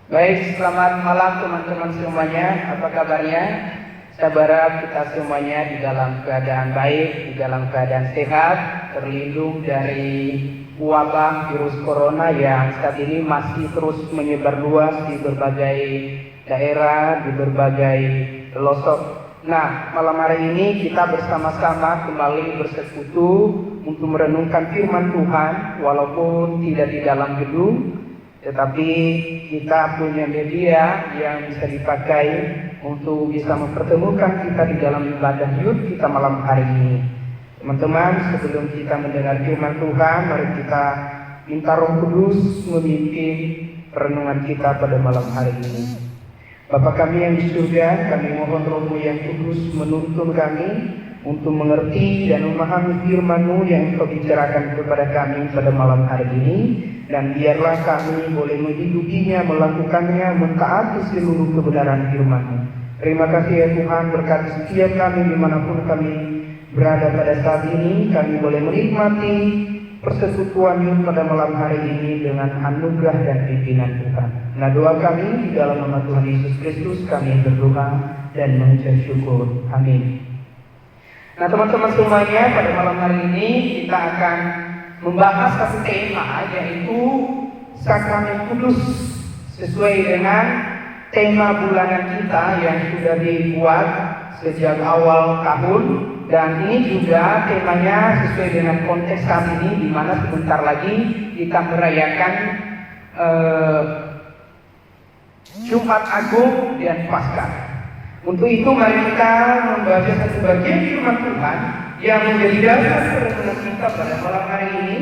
Baik, selamat malam teman-teman semuanya. Apa kabarnya? Saya berharap kita semuanya di dalam keadaan baik, di dalam keadaan sehat, terlindung dari wabah virus corona yang saat ini masih terus menyebar luas di berbagai daerah, di berbagai pelosok. Nah, malam hari ini kita bersama-sama kembali bersekutu untuk merenungkan firman Tuhan, walaupun tidak di dalam gedung, tetapi kita punya media yang bisa dipakai untuk bisa mempertemukan kita di dalam ibadah yud kita malam hari ini. Teman-teman, sebelum kita mendengar firman Tuhan, mari kita minta Roh Kudus memimpin perenungan kita pada malam hari ini. Bapa kami yang di surga, kami mohon Roh-Mu yang kudus menuntun kami untuk mengerti dan memahami firman-Mu yang Engkau bicarakan kepada kami pada malam hari ini. Dan biarlah kami boleh menghidupinya, melakukannya, mentaati seluruh kebenaran firman-Mu. Terima kasih ya Tuhan, berkati setiap kami dimanapun kami berada pada saat ini. Kami boleh menikmati persekutuan pada malam hari ini dengan anugerah dan pimpinan Tuhan. Nah, doa kami di dalam nama Tuhan Yesus Kristus kami berdoa dan mengucap syukur. Amin. Nah, teman-teman semuanya, pada malam hari ini kita akan membahas satu tema, yaitu Sakramen Kudus, sesuai dengan tema bulanan kita yang sudah dibuat sejak awal tahun. Dan ini juga temanya sesuai dengan konteks saat ini, di mana sebentar lagi kita merayakan Jumat Agung dan Paskah. Untuk itu mari kita membaca satu bagian firman Tuhan yang menjadi dasar perenungan kita pada malam hari ini.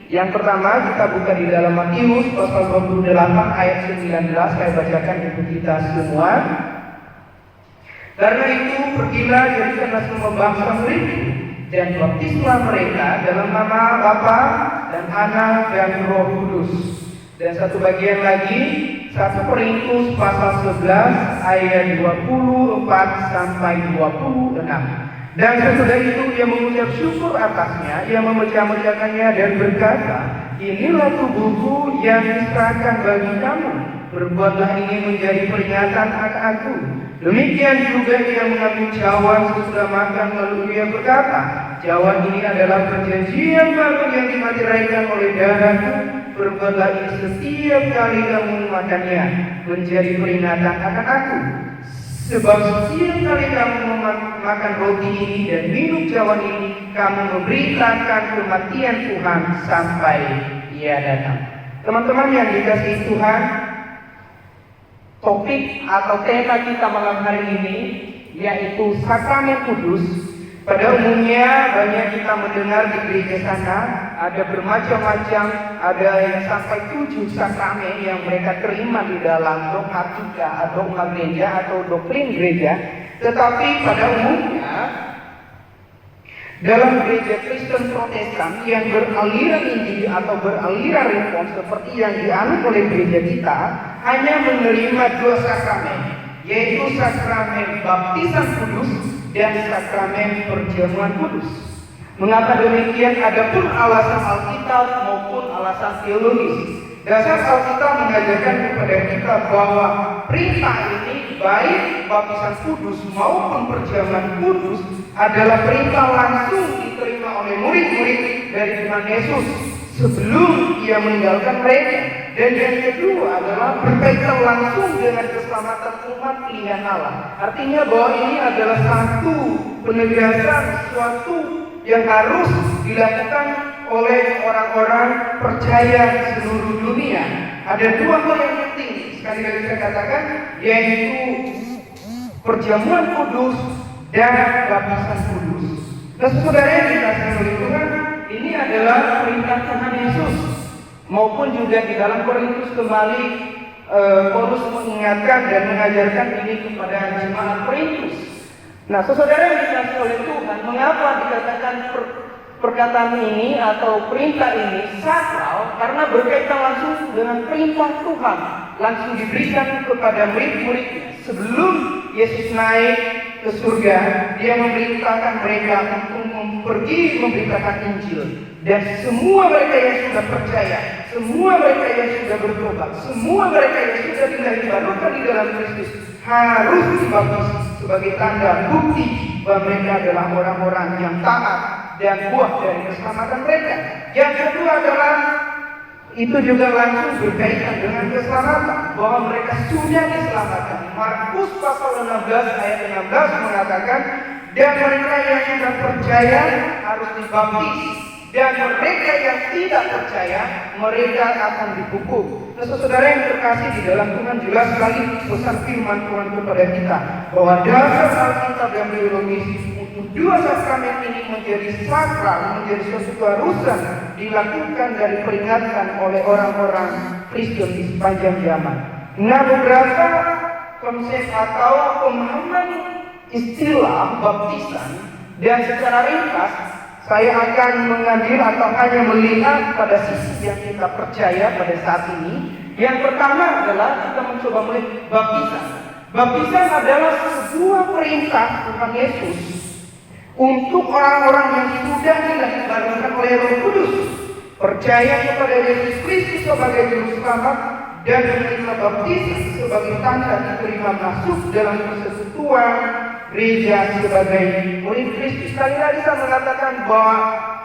Yang pertama kita buka di dalam Matius pasal 28 ayat 19. Saya bacakan untuk kita semua. Karena itu pergilah jadikanlah semua bangsa muridku dan baptislah mereka dalam nama Bapa dan Anak dan Roh Kudus. Dan satu bagian lagi 1 Korintus pasal 11 ayat 24 sampai 26. Dan sesudah itu ia mengucap syukur atasnya, ia memecah-mecahkannya dan berkata, inilah tubuhku yang diserahkan bagi kamu, berbuatlah ini menjadi peringatan aku. Demikian juga ia mengambil cawan sesudah makan, lalu ia berkata, cawan ini adalah perjanjian baru yang dimateraikan oleh darahku. Berbuatlah ini setiap kali kamu memakannya menjadi peringatan akan aku. Sebab setiap kali kamu makan roti ini dan minum cawan ini, kamu memberitakan kematian Tuhan sampai Ia datang. Teman-teman yang dikasihi Tuhan, topik atau tema kita malam hari ini yaitu Sakramen Kudus. Pada umumnya banyak kita mendengar di gereja sana ada bermacam-macam, ada yang sampai 7 sakramen yang mereka terima di dalam dogmatika atau dogma gereja atau doktrin gereja. Tetapi pada umumnya dalam gereja Kristen Protestan yang beraliran Injil atau beraliran Reform seperti yang dianut oleh gereja kita, hanya menerima 2 sakramen, yaitu sakramen baptisan kudus dan sakramen perjamuan kudus. Mengapa demikian? Adapun alasan Alkitab maupun alasan teologis. Dasar Alkitab mengajarkan kepada kita bahwa perintah ini, baik baptisan kudus maupun perjamuan kudus, adalah perintah langsung diterima oleh murid-murid dari Tuhan Yesus sebelum Ia meninggalkan mereka. Dan yang kedua adalah berkaitan langsung dengan keselamatan umat pilihan Allah. Artinya bahwa ini adalah satu penegasan sesuatu yang harus dilakukan oleh orang-orang percaya di seluruh dunia. Ada 2 hal yang penting, sekali lagi saya katakan, yaitu perjamuan kudus dan baptisan kudus. Nah, saudara yang dikasihi oleh Tuhan, ini adalah perintah Tuhan Yesus. Maupun juga di dalam Korintus kembali Paulus mengingatkan dan mengajarkan ini kepada jemaat Korintus. Nah, saudara yang dikasihi oleh Tuhan, mengapa dikatakan perkataan ini atau perintah ini sakral? Karena berkaitan langsung dengan perintah Tuhan, langsung diberikan kepada murid-muridnya sebelum Yesus naik ke surga, dia memerintahkan mereka untuk pergi memberitakan Injil. Dan semua mereka yang sudah percaya, semua mereka yang sudah bertobat, semua mereka yang sudah dibaharkan di dalam Kristus harus dibaptis sebagai tanda bukti bahwa mereka adalah orang-orang yang taat dan buah dari keselamatan mereka. Yang kedua adalah itu juga langsung berkaitan dengan keselamatan, bahwa mereka sudah diselamatkan. Markus pasal 16 ayat 16 mengatakan, dan mereka yang sudah percaya harus dibaptis, dan mereka yang tidak percaya mereka akan dihukum. Nah, saudara yang terkasih, di dalam Tuhan jelas sekali pesan firman Tuhan kepada kita bahwa dasar Alkitab yang biologis untuk dua sakramen ini menjadi sakral, menjadi suatu keharusan dilakukan dan diperingatkan oleh orang-orang Kristen di sepanjang zaman. Nah, beberapa konsep atau pemahaman istilah baptisan, dan secara ringkas saya akan mengambil atau hanya melihat pada sisi yang kita percaya pada saat ini. Yang pertama adalah kita mencoba melihat baptisan. Baptisan adalah sebuah perintah Tuhan Yesus untuk orang-orang yang sudah dibaharkan oleh Roh Kudus, percaya kepada Yesus Kristus sebagai Juru Selamat dan menerima baptisan sebagai tanda diterima masuk dalam persekutuan gereja sebagai murid Kristus. Sekali lagi saya mengatakan bahwa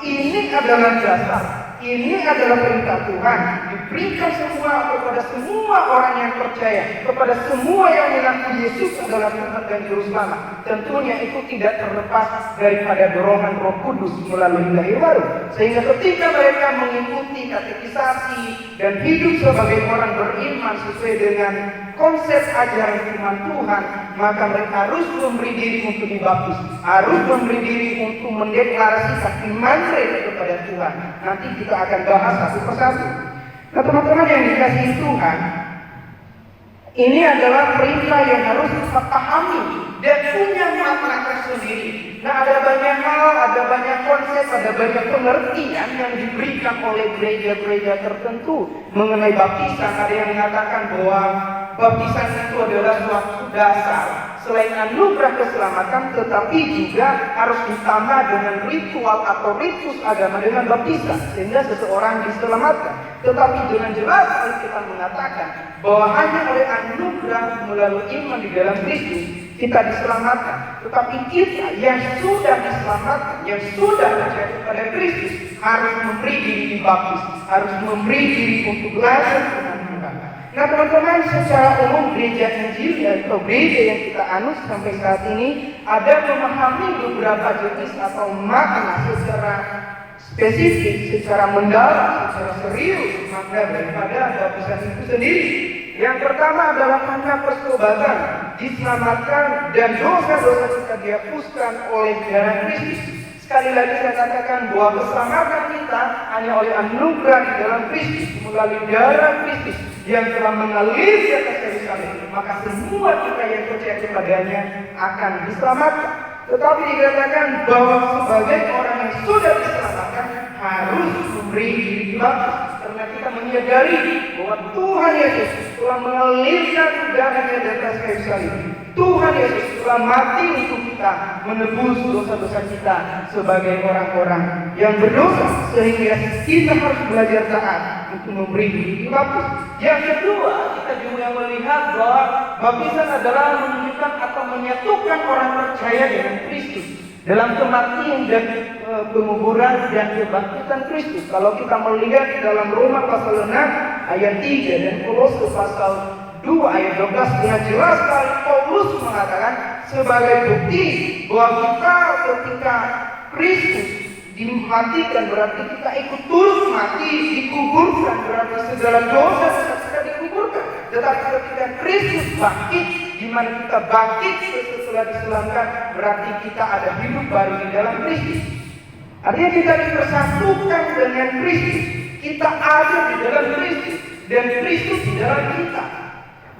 ini adalah dasar, ini adalah perintah Tuhan, diberikan semua kepada semua orang yang percaya, kepada semua yang mengaku Yesus adalah Tuhan dan Juru Selamat. Tentunya itu tidak terlepas daripada dorongan Roh Kudus melalui lahir baru. Sehingga ketika mereka mengikuti katekisasi dan hidup sebagai orang beriman sesuai dengan konsep ajaran firman Tuhan, maka mereka harus memberi diri untuk dibaptis, harus memberi diri untuk mendeklarasikan iman mereka kepada Tuhan. Nanti kita akan bahas satu persatu. Nah, teman-teman yang dikasihi Tuhan, ini adalah perintah yang harus kita pahami dan punya makna tersendiri. Nah, ada banyak hal, ada banyak konsep, ada banyak pengertian yang diberikan oleh gereja-gereja tertentu mengenai baptisan. Ada yang mengatakan bahwa baptisan itu adalah suatu dasar selain anugerah keselamatan, tetapi juga harus ditambah dengan ritual atau ritus agama dengan baptisan sehingga seseorang diselamatkan. Tetapi dengan jelas kita mengatakan bahwa hanya oleh anugerah melalui iman di dalam Kristus kita diselamatkan. Tetapi kita yang sudah diselamatkan, yang sudah percaya kepada Kristus, harus memberi diri dibaptis, harus memberi diri untuk belajar dengan Tuhan. Nah, teman-teman, secara umum gereja Injil atau gereja yang kita anut sampai saat ini ada memahami beberapa jenis atau makna secara spesifik, secara mendalam, secara serius makna daripada baptisan itu sendiri. Yang pertama adalah karena pertobatan, diselamatkan dan dosa-dosa kita dihapuskan oleh darah Kristus. Sekali lagi saya katakan bahwa keselamatan kita hanya oleh anugerah di dalam Kristus melalui darah Kristus yang telah mengalir di atas kayu salib. Maka semua kita yang percaya kepadanya akan diselamatkan. Tetapi dikatakan bahwa sebagai orang yang sudah diselamatkan harus memberi diri dibaptis, karena kita menyadari bahwa Tuhan Yesus telah mengalirkan darahnya di atas kayu salib. Tuhan Yesus telah mati untuk kita, menebus dosa-dosa kita sebagai orang-orang yang berdosa, sehingga kita harus belajar taat untuk memberi diri dibaptis. Yang kedua, kita juga melihat bahwa baptisan adalah menunjukkan atau menyatukan orang percaya dengan Kristus dalam kematian dan penguburan dan kebangkitan Kristus. Kalau kita melihat di dalam Roma pasal 6 ayat 3 dan Kolose pasal 2 ayat 12 dengan jelas sekali Paulus mengatakan sebagai bukti bahwa kita ketika Kristus dimatikan berarti kita ikut turut mati, dikuburkan berarti segala dosa kita dikuburkan. Tetapi ketika Kristus bangkit, di mana kita bangkit setelah diselamatkan, berarti kita ada hidup baru di dalam Kristus. Artinya kita dipersatukan dengan Kristus, kita ada di dalam Kristus dan Kristus di dalam kita,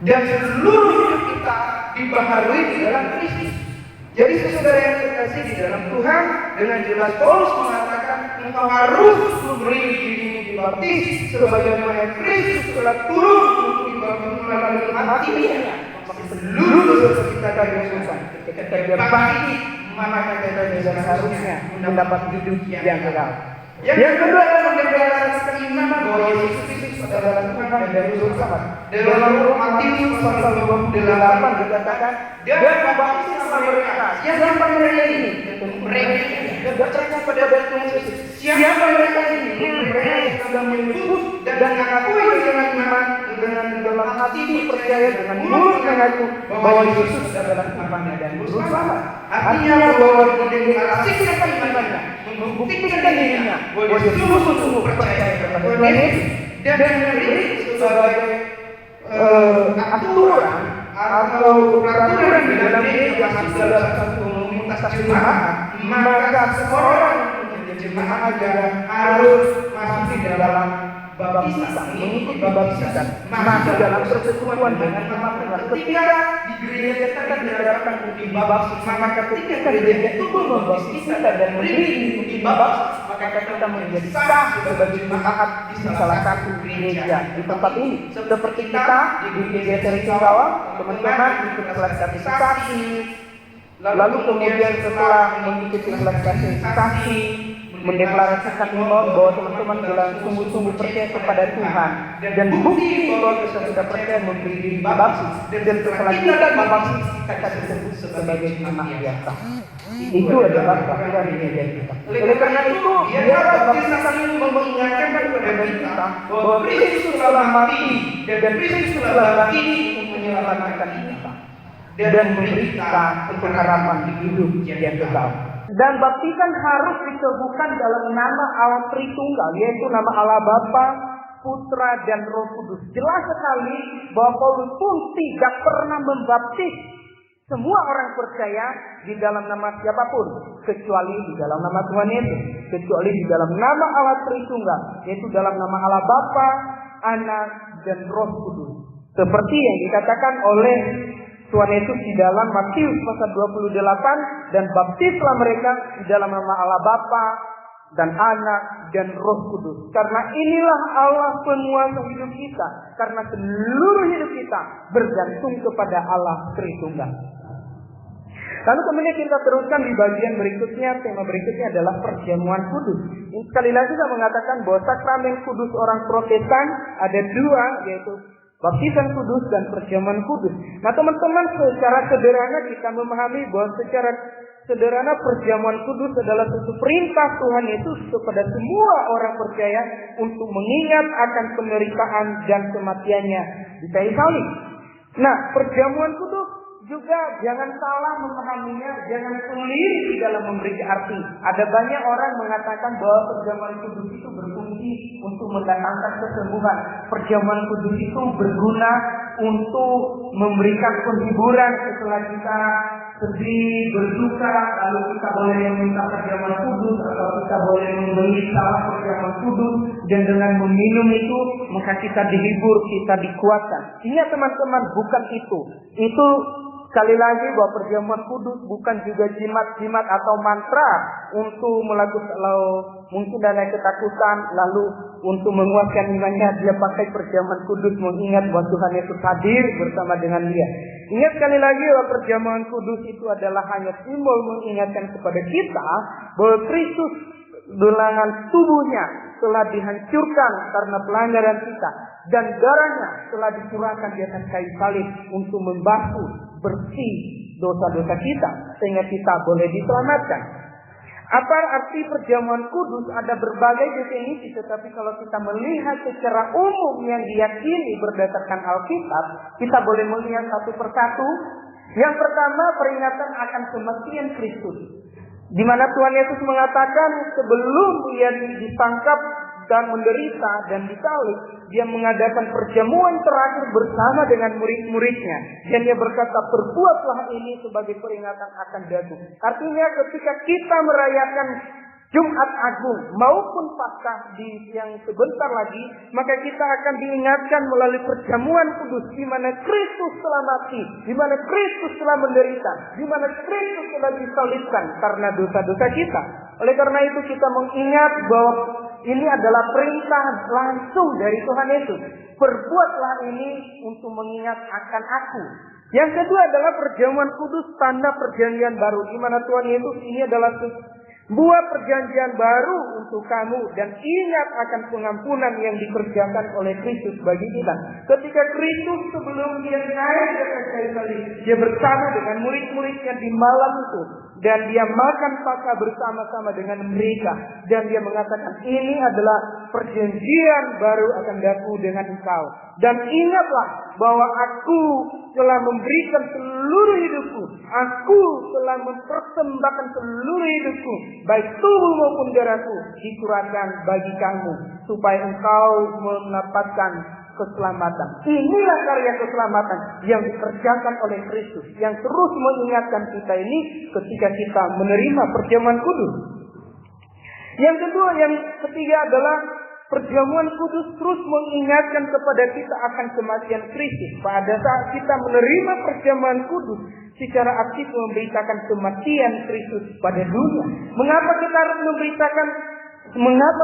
dan seluruh hidup kita dibaharui di dalam Kristus. Jadi saudara yang terkasih di dalam Tuhan, dengan jelas Paulus mengatakan engkau harus memberi diri dibaptis sebagaimana Kristus telah turun untuk dibaptis melalui matinya. seluruh dosa kita dihapuskan. Ketika dia bangkit, maka kita juga seharusnya mendapat hidup yang kekal. Yang kedua adalah mendeklarasikan iman bahwa Yesus Kristus adalah Tuhan dan Juru Selamat. Dalam Matius pasal 28 dikatakan, dan baptislah mereka. Siapa mereka ini? Mereka berkata pada Tuhan Yesus. Siapa mereka ini? Mereka yang sudah menyebut dan mengakui dengan iman dengan dalam hati percaya dengan mulut mengaku bahwa Yesus adalah Tuhan dan Juru Selamat. Artinya bahwa mendeklarasikan imannya, membuktikan dirinya bahwa dia sungguh-sungguh percaya kepada Tuhan Yesus dan memberi sebagai aturan atau peraturan di dalam gereja dalam satu komunitas jemaat, maka seorang jemaat juga harus masuk di dalam baptisan, mengikuti baptisan, maka dalam persekutuan dengan teman-teman. Ketika di gereja kita diadakan uji baptis, maka ketika gereja itu membaptis kita dan memberi uji baptis, maka kita menjadi sah sebagai jemaat di salah satu gereja di tempat ini. Seperti kita di gereja Singkawang, teman-teman ikut kelas katekisasi, lalu kemudian setelah mengikuti kelas katekisasi, mendeklarasikan iman bahwa teman-teman telah sungguh-sungguh percaya kepada Tuhan dan bukti bahwa kita sudah percaya memberi diri baptis dan setelah kita membaptis kita disebut sebagai jemaat biasa. Itu adalah peraturan di gereja kita. Oleh karena itu, biar baptisan ini mengingatkan kepada kita bahwa Kristus telah mati dan Kristus telah bangkit untuk menyelamatkan kita dan memberi kita pengharapan hidup yang kekal. Dan baptisan harus diteguhkan dalam nama Allah Tritunggal, yaitu nama Allah Bapa, Putra, dan Roh Kudus. Jelas sekali bahwa Paulus pun tidak pernah membaptis semua orang percaya di dalam nama siapapun, kecuali di dalam nama Tuhan Yesus, kecuali di dalam nama Allah Tritunggal, yaitu dalam nama Allah Bapa, Anak, dan Roh Kudus. Seperti yang dikatakan oleh Tuhan Yesus di dalam Matius pasal 28, dan baptislah mereka di dalam nama Allah Bapa dan Anak dan Roh Kudus. Karena inilah Allah penguasa hidup kita. Karena seluruh hidup kita bergantung kepada Allah Tritunggal. Lalu kemudian kita teruskan di bagian berikutnya. Tema berikutnya adalah perjamuan kudus. Sekali lagi saya mengatakan bahwa sakramen kudus orang Protestan ada dua, yaitu baptisan kudus dan perjamuan kudus. Nah teman-teman, secara sederhana kita memahami bahwa secara sederhana perjamuan kudus adalah suatu perintah Tuhan Yesus kepada semua orang percaya untuk mengingat akan penderitaan dan kematiannya di kayu salib. Nah, perjamuan kudus juga jangan salah memahaminya, jangan sulit di dalam memberi arti. Ada banyak orang mengatakan bahwa perjamuan kudus itu berfungsi untuk mendatangkan kesembuhan. Perjamuan kudus itu berguna untuk memberikan penghiburan setelah kita sedih, berduka, lalu kita boleh meminta perjamuan kudus atau kita boleh membeli salah perjamuan kudus, dan dengan meminum itu maka kita dihibur, kita dikuatkan. Ingat teman-teman, bukan itu. Itu sekali lagi bahwa perjamuan kudus bukan juga jimat-jimat atau mantra untuk melakukan, kalau mungkin ada ketakutan lalu untuk menguatkan imannya dia pakai perjamuan kudus mengingat bahwa Tuhan Yesus hadir bersama dengan dia. Ingat sekali lagi bahwa perjamuan kudus itu adalah hanya simbol mengingatkan kepada kita bahwa Kristus dengan tubuhnya telah dihancurkan karena pelanggaran kita dan darahnya telah dicurahkan di atas kayu salib untuk membasuh bersih dosa-dosa kita sehingga kita boleh diselamatkan. Apa arti perjamuan kudus? Ada berbagai definisi, tetapi kalau kita melihat secara umum yang diyakini berdasarkan Alkitab, kita boleh melihat satu persatu. Yang pertama, peringatan akan kematian Kristus, di mana Tuhan Yesus mengatakan sebelum dia ditangkap dan menderita dan disalib, dia mengadakan perjamuan terakhir bersama dengan murid-muridnya. Dan dia berkata, perbuatlah ini sebagai peringatan akan daku. Artinya ketika kita merayakan Jumat Agung maupun Paskah yang sebentar lagi, maka kita akan diingatkan melalui perjamuan kudus di mana Kristus telah mati, di mana Kristus telah menderita, di mana Kristus telah disalibkan karena dosa-dosa kita. Oleh karena itu kita mengingat bahwa Ini adalah perintah langsung dari Tuhan Yesus. Perbuatlah ini untuk mengingat akan aku. Yang kedua adalah perjamuan kudus, tanda perjanjian baru. Di mana Tuhan Yesus ini adalah buah perjanjian baru untuk kamu, dan ingat akan pengampunan yang dikerjakan oleh Kristus bagi kita. Ketika Kristus sebelum dia naik ke kayu salib, dia bersama dengan murid-muridnya di malam itu, dan dia makan Paskah bersama-sama dengan mereka, dan dia mengatakan, ini adalah perjanjian baru akan daku dengan engkau. Dan ingatlah bahwa aku telah memberikan seluruh hidupku, aku telah mempersembahkan seluruh hidupku, baik tubuh maupun darahku, dikurangkan bagi kamu, supaya engkau mendapatkan keselamatan. Inilah karya keselamatan yang dikerjakan oleh Kristus, yang terus mengingatkan kita ini ketika kita menerima perjamuan kudus. Yang ketiga adalah perjamuan kudus terus mengingatkan kepada kita akan kematian Kristus. Pada saat kita menerima perjamuan kudus, secara aktif memberitakan kematian Kristus pada dunia. Mengapa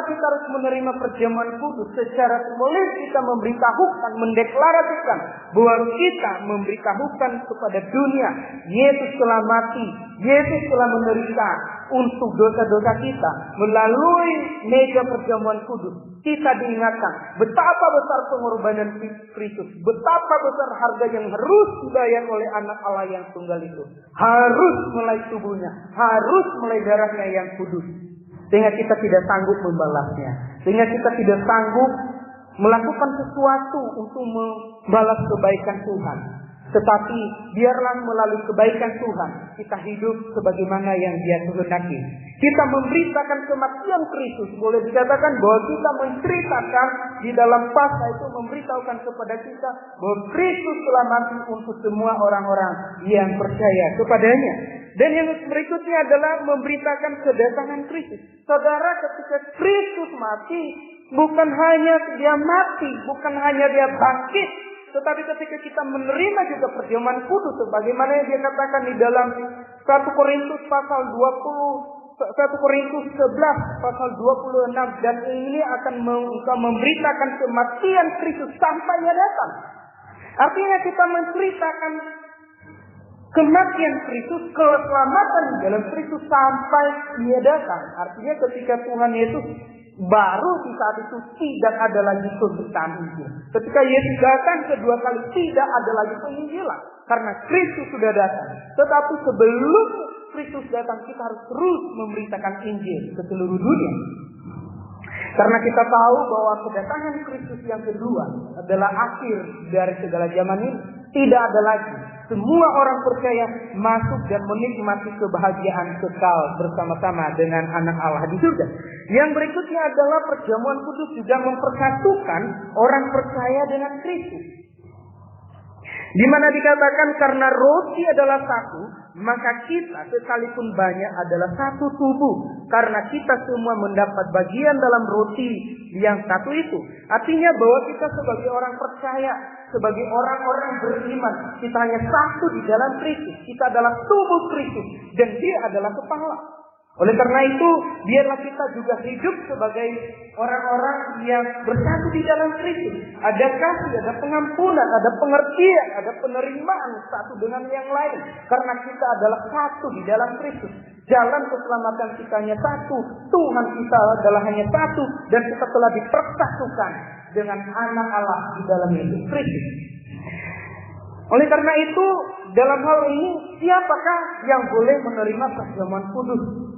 kita harus menerima perjamuan kudus? Secara simbolis kita memberitahukan, mendeklarasikan bahwa kita memberitahukan kepada dunia, Yesus telah mati, Yesus telah menderita untuk dosa-dosa kita. Melalui meja perjamuan kudus, kita diingatkan betapa besar pengorbanan Kristus, betapa besar harga yang harus dibayar oleh anak Allah yang tunggal itu. Harus mulai tubuhnya, harus mulai darahnya yang kudus. Sehingga kita tidak sanggup membalasnya. Sehingga kita tidak sanggup melakukan sesuatu untuk membalas kebaikan Tuhan. Tetapi biarlah melalui kebaikan Tuhan kita hidup sebagaimana yang Dia kehendaki. Kita memberitakan kematian Kristus. Boleh dikatakan bahwa kita menceritakan di dalam Paskah itu, memberitahukan kepada kita bahwa Kristus telah mati untuk semua orang-orang yang percaya kepadanya. Dan yang berikutnya adalah memberitakan kedatangan Kristus. Saudara, ketika Kristus mati, bukan hanya Dia mati, bukan hanya Dia bangkit, tetapi ketika kita menerima juga perjamuan kudus, sebagaimana yang Dia katakan di dalam 1 Korintus 11 pasal 26, dan ini akan memberitakan kematian Kristus sampai Dia datang. Artinya kita menceritakan kematian Kristus, keselamatan di dalam Kristus sampai Dia datang. Artinya ketika Tuhan Yesus baru di saat itu tidak ada lagi pemberitaan Injil. Ketika Yesus datang kedua kali tidak ada lagi penginjilan karena Kristus sudah datang. Tetapi sebelum Kristus datang kita harus terus memberitakan Injil ke seluruh dunia. Karena kita tahu bahwa kedatangan Kristus yang kedua adalah akhir dari segala zaman ini. Tidak ada lagi. Semua orang percaya masuk dan menikmati kebahagiaan kekal bersama-sama dengan anak Allah di surga. Yang berikutnya adalah perjamuan kudus juga mempersatukan orang percaya dengan Kristus. Di mana dikatakan karena roti adalah satu, maka kita sekalipun banyak adalah satu tubuh. Karena kita semua mendapat bagian dalam roti yang satu itu. Artinya bahwa kita sebagai orang percaya, sebagai orang-orang beriman, kita hanya satu di dalam Kristus. Kita adalah tubuh Kristus dan Dia adalah kepala. Oleh karena itu, biarlah kita juga hidup sebagai orang-orang yang bersatu di dalam Kristus. Ada kasih, ada pengampunan, ada pengertian, ada penerimaan satu dengan yang lain. Karena kita adalah satu di dalam Kristus. Jalan keselamatan kita hanya satu. Tuhan kita adalah hanya satu. Dan kita telah dipersatukan dengan anak Allah di dalam Yesus Kristus. Oleh karena itu, dalam hal ini, siapakah yang boleh menerima perjamuan kudus?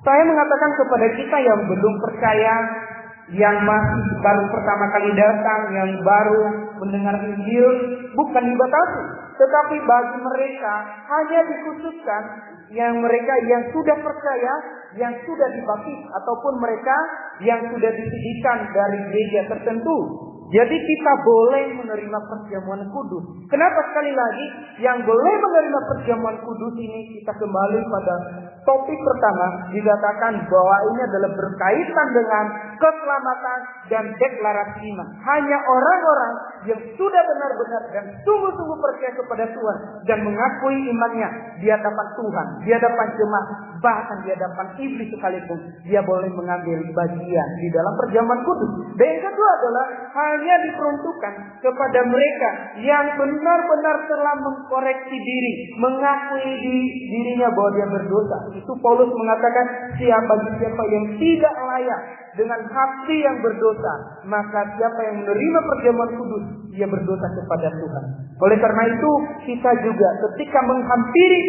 Saya mengatakan kepada kita yang belum percaya, yang masih baru pertama kali datang, yang baru mendengar Injil, bukan dibatasi. Tetapi bagi mereka hanya dikhususkan yang mereka yang sudah percaya, yang sudah dibaptis, ataupun mereka yang sudah disediakan dari gereja tertentu. Jadi kita boleh menerima perjamuan kudus. Kenapa sekali lagi yang boleh menerima perjamuan kudus ini, kita kembali pada topik pertama, dikatakan bahwa ini adalah berkaitan dengan keselamatan dan deklarasi iman. Hanya orang-orang yang sudah benar-benar dan sungguh-sungguh percaya kepada Tuhan dan mengakui imannya di hadapan Tuhan, di hadapan jemaat, bahkan di hadapan iblis sekalipun, dia boleh mengambil bagian di dalam perjamuan kudus. Dan yang kedua adalah hanya diperuntukkan kepada mereka yang benar-benar telah mengkoreksi diri, mengakui dirinya bahwa dia berdosa. Itu Paulus mengatakan, siapa yang tidak layak dengan hati yang berdosa, maka siapa yang menerima perjamuan kudus, dia berdosa kepada Tuhan. Oleh karena itu, kita juga ketika menghampiri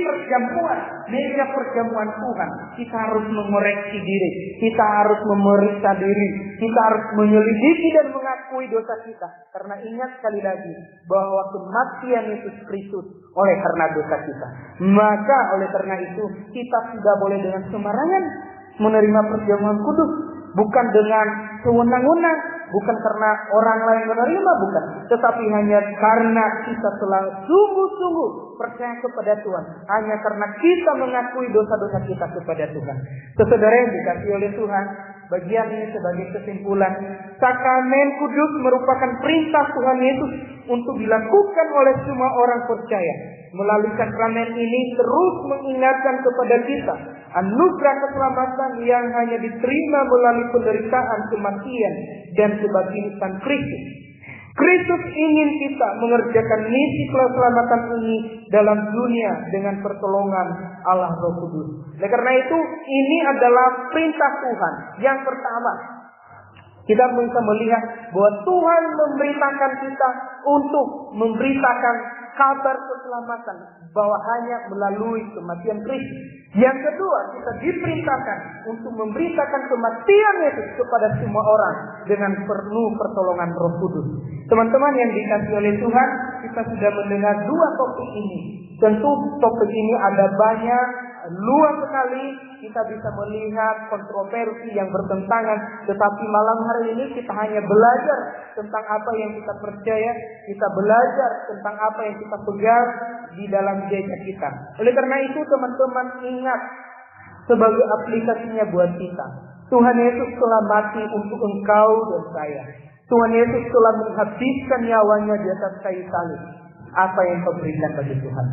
meja perjamuan Tuhan, kita harus mengoreksi diri, kita harus memeriksa diri, kita harus menyelidiki dan mengakui dosa kita. Karena ingat sekali lagi bahwa kematian Yesus Kristus oleh karena dosa kita. Maka oleh karena itu kita tidak boleh dengan sembarangan menerima perjamuan kudus, bukan dengan sewenang-wenang, bukan karena orang lain menerima, bukan, tetapi hanya karena kita selalu sungguh-sungguh percaya kepada Tuhan, hanya karena kita mengakui dosa-dosa kita kepada Tuhan. Saudara yang dikasihi oleh Tuhan, bagian ini sebagai kesimpulan, sakramen kudus merupakan perintah Tuhan Yesus untuk dilakukan oleh semua orang percaya. Melalui sakramen ini terus mengingatkan kepada kita anugerah keselamatan yang hanya diterima melalui penderitaan, kematian, dan kebangkitan Kristus. Kristus ingin kita mengerjakan misi keselamatan ini dalam dunia dengan pertolongan Allah Roh Kudus. Oleh karena itu, ini adalah perintah Tuhan. Yang pertama, kita bisa melihat bahwa Tuhan memberitakan kita untuk memberitakan kabar keselamatan bahwa hanya melalui kematian Kristus. Yang kedua, kita diperintahkan untuk memberitakan kematian Yesus kepada semua orang dengan penuh pertolongan Roh Kudus. Teman-teman yang dikasihi oleh Tuhan, kita sudah mendengar dua topik ini. Tentu topik ini ada banyak, luas sekali, kita bisa melihat kontroversi yang bertentangan, tetapi malam hari ini kita hanya belajar tentang apa yang kita percaya, kita belajar tentang apa yang kita pegang di dalam gereja kita. Oleh karena itu teman-teman ingat, sebagai aplikasinya buat kita, Tuhan Yesus telah mati untuk engkau dan saya. Tuhan Yesus telah menghabiskan nyawanya di atas kayu salib. Apa yang kau berikan bagi Tuhan?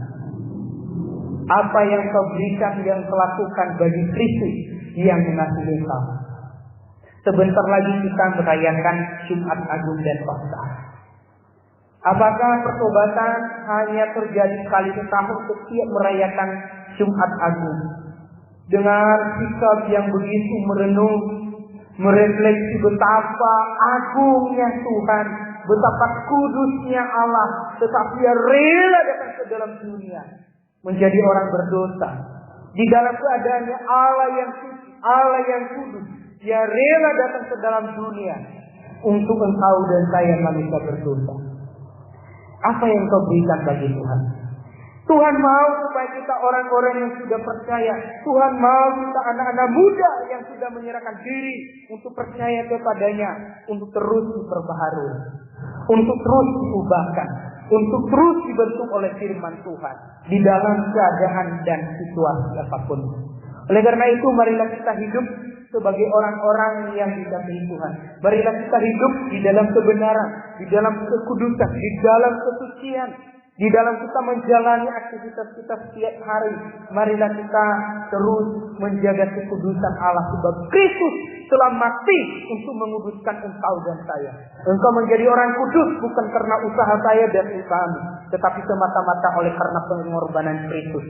Apa yang kau berikan, yang kau lakukan bagi Kristus yang mengasihi kau? Sebentar lagi kita merayakan Jumat Agung dan Paskah. Apakah pertobatan hanya terjadi sekali setahun setiap merayakan Jumat Agung? Dengan sikap yang begitu merenung, merefleksi betapa agungnya Tuhan, betapa kudusnya Allah, tetapi dia rela datang ke dalam dunia menjadi orang berdosa. Di dalam keadaannya Allah yang suci, Allah yang kudus, dia rela datang ke dalam dunia untuk engkau dan saya manusia berdosa. Apa yang kau berikan bagi Tuhan? Tuhan mau supaya kita orang-orang yang sudah percaya. Tuhan mau kita anak-anak muda yang sudah menyerahkan diri untuk percaya kepadanya, untuk terus diperbaharui, untuk terus diubahkan, untuk terus dibentuk oleh firman Tuhan di dalam keadaan dan situasi apapun. Oleh karena itu, marilah kita hidup sebagai orang-orang yang dikasihi Tuhan. Marilah kita hidup di dalam kebenaran, di dalam kekudusan, di dalam kesucian, di dalam kita menjalani aktivitas kita setiap hari. Marilah kita terus menjaga kekudusan Allah, sebab Kristus telah mati untuk menguduskan engkau dan saya. Engkau menjadi orang kudus bukan karena usaha saya dan usahamu, tetapi semata-mata oleh karena pengorbanan Kristus.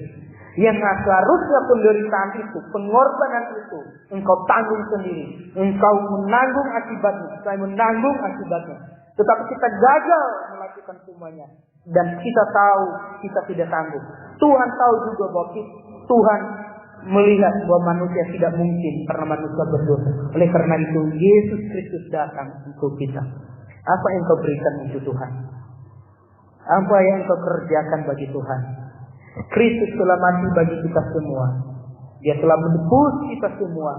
Yang seharusnya penderitaan itu, pengorbanan itu, engkau tanggung sendiri. Engkau menanggung akibatnya, saya menanggung akibatnya. Tetapi kita gagal melakukan semuanya. Dan kita tahu kita tidak tanggung. Tuhan tahu juga bahwa Tuhan melihat bahwa manusia tidak mungkin karena manusia berdosa. Oleh karena itu Yesus Kristus datang untuk kita. Apa yang kau berikan untuk Tuhan? Apa yang kau kerjakan bagi Tuhan? Kristus telah mati bagi kita semua. Dia telah menebus kita semua,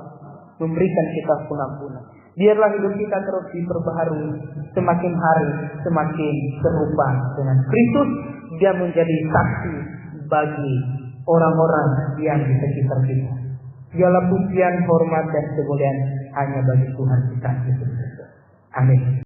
memberikan kita pengampunan. Biarlah hidup kita terus diperbaharui, semakin hari semakin serupa dengan Kristus. Dia menjadi saksi bagi orang-orang yang di sekitar kita. Segala pujian, hormat dan kemuliaan hanya bagi Tuhan kita Yesus Kristus. Amin.